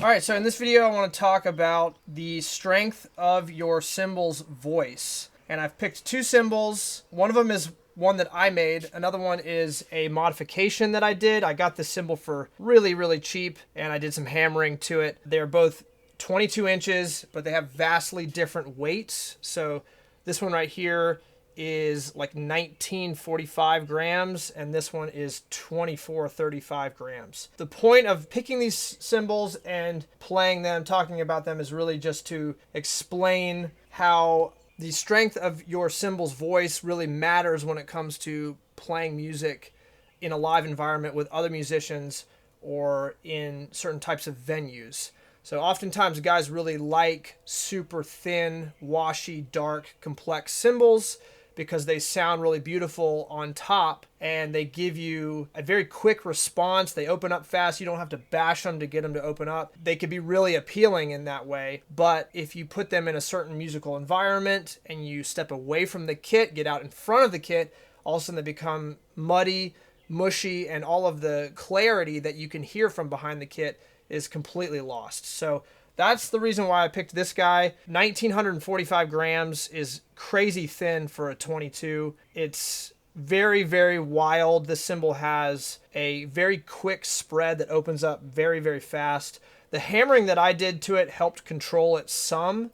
All right, so in this video, I want to talk about the strength of your cymbal's voice. And I've picked two cymbals. One of them is one that I made. Another one is a modification that I did. I got this cymbal for really, really cheap, and I did some hammering to it. They're both 22 inches, but they have vastly different weights. So this one right here is like 1945 grams, and this one is 2435 grams. The point of picking these cymbals and playing them, talking about them, is really just to explain how the strength of your cymbal's voice really matters when it comes to playing music in a live environment with other musicians or in certain types of venues. So oftentimes guys really like super thin, washy, dark, complex cymbals because they sound really beautiful on top and they give you a very quick response. They open up fast. You don't have to bash them to get them to open up. They could be really appealing in that way. But if you put them in a certain musical environment and you step away from the kit, get out in front of the kit, all of a sudden they become muddy, mushy, and all of the clarity that you can hear from behind the kit is completely lost. So that's the reason why I picked this guy. 1945 grams is crazy thin for a 22. It's very, very wild. This cymbal has a very quick spread that opens up very, very fast. The hammering that I did to it helped control it some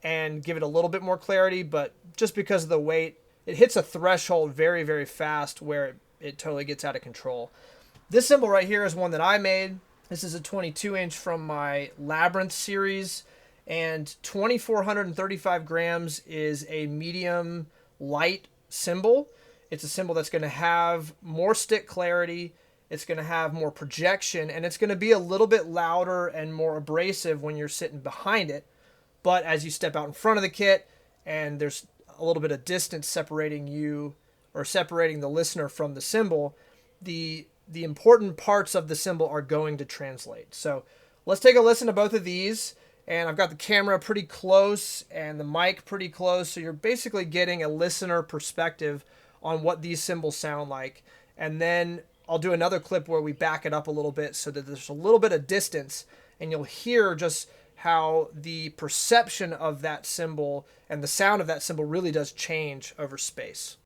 and give it a little bit more clarity, but just because of the weight, it hits a threshold very, very fast where it totally gets out of control. This cymbal right here is one that I made. This is a 22 inch from my Labyrinth series, and 2435 grams is a medium light cymbal. It's a cymbal that's going to have more stick clarity, it's going to have more projection, and it's going to be a little bit louder and more abrasive when you're sitting behind it. But as you step out in front of the kit and there's a little bit of distance separating you or separating the listener from the cymbal, the important parts of the cymbal are going to translate. So let's take a listen to both of these. And I've got the camera pretty close and the mic pretty close. So you're basically getting a listener perspective on what these cymbals sound like. And then I'll do another clip where we back it up a little bit so that there's a little bit of distance and you'll hear just how the perception of that cymbal and the sound of that cymbal really does change over space.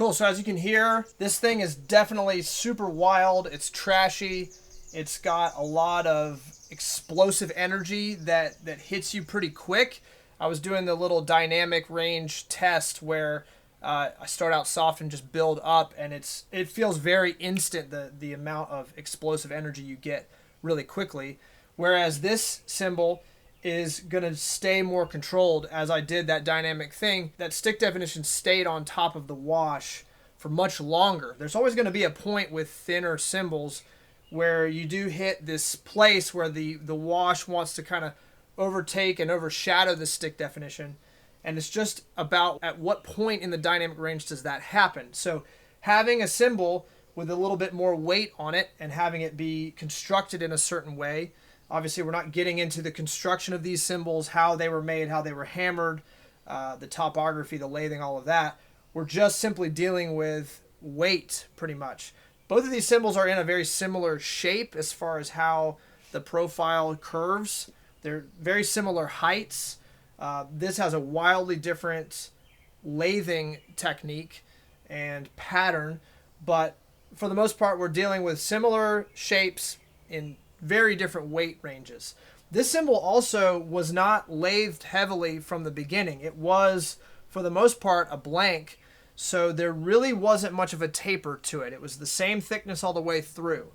Cool, so as you can hear, this thing is definitely super wild. It's trashy. It's got a lot of explosive energy that hits you pretty quick. I was doing the little dynamic range test where I start out soft and just build up, and it feels very instant, the amount of explosive energy you get really quickly. Whereas this cymbal is going to stay more controlled. As I did that dynamic thing, that stick definition stayed on top of the wash for much longer. There's always going to be a point with thinner cymbals where you do hit this place where the wash wants to kind of overtake and overshadow the stick definition. And it's just about at what point in the dynamic range does that happen. So having a cymbal with a little bit more weight on it and having it be constructed in a certain way. Obviously, we're not getting into the construction of these cymbals, how they were made, how they were hammered, the topography, the lathing, all of that. We're just simply dealing with weight, pretty much. Both of these cymbals are in a very similar shape as far as how the profile curves. They're very similar heights. This has a wildly different lathing technique and pattern, but for the most part, we're dealing with similar shapes in very different weight ranges. This cymbal also was not lathed heavily from the beginning. It was, for the most part, a blank, so there really wasn't much of a taper to it. It was the same thickness all the way through.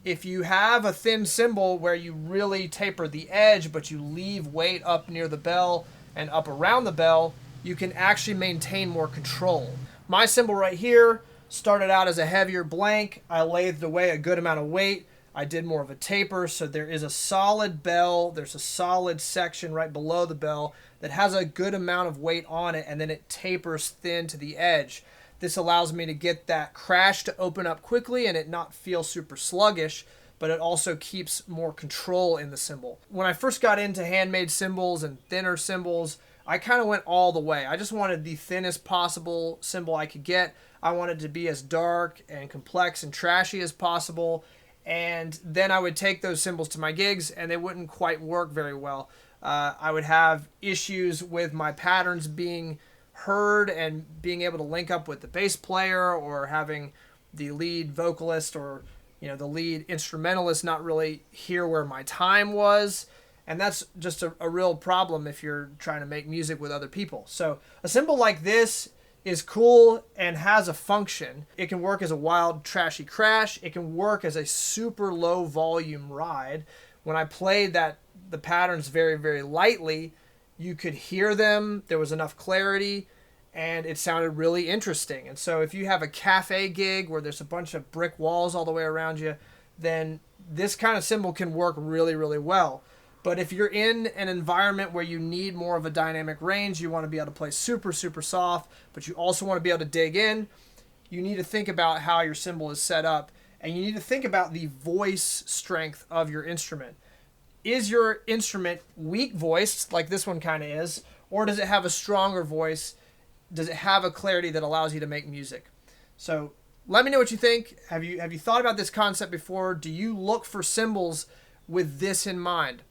If you have a thin cymbal where you really taper the edge, but you leave weight up near the bell and up around the bell, you can actually maintain more control. My cymbal right here started out as a heavier blank. I lathed away a good amount of weight. I did more of a taper, so there is a solid bell. There's a solid section right below the bell that has a good amount of weight on it, and then it tapers thin to the edge. This allows me to get that crash to open up quickly and it not feel super sluggish, but it also keeps more control in the cymbal. When I first got into handmade cymbals and thinner cymbals, I kind of went all the way. I just wanted the thinnest possible cymbal I could get. I wanted to be as dark and complex and trashy as possible. And then I would take those cymbals to my gigs and they wouldn't quite work very well. I would have issues with my patterns being heard and being able to link up with the bass player, or having the lead vocalist or the lead instrumentalist not really hear where my time was. And that's just a real problem if you're trying to make music with other people. So a cymbal like this is cool and has a function. It can work as a wild, trashy crash. It can work as a super low volume ride. When I played the patterns very, very lightly, you could hear them. There was enough clarity and it sounded really interesting. And so if you have a cafe gig where there's a bunch of brick walls all the way around you, then this kind of cymbal can work really, really well. But if you're in an environment where you need more of a dynamic range, you want to be able to play super, super soft, but you also want to be able to dig in, you need to think about how your cymbal is set up, and you need to think about the voice strength of your instrument. Is your instrument weak voiced, like this one kind of is, or does it have a stronger voice? Does it have a clarity that allows you to make music? So let me know what you think. Have you thought about this concept before? Do you look for cymbals with this in mind?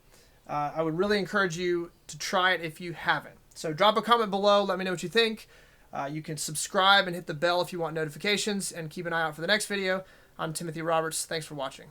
I would really encourage you to try it if you haven't. So drop a comment below. Let me know what you think. You can subscribe and hit the bell if you want notifications, and keep an eye out for the next video. I'm Timothy Roberts. Thanks for watching.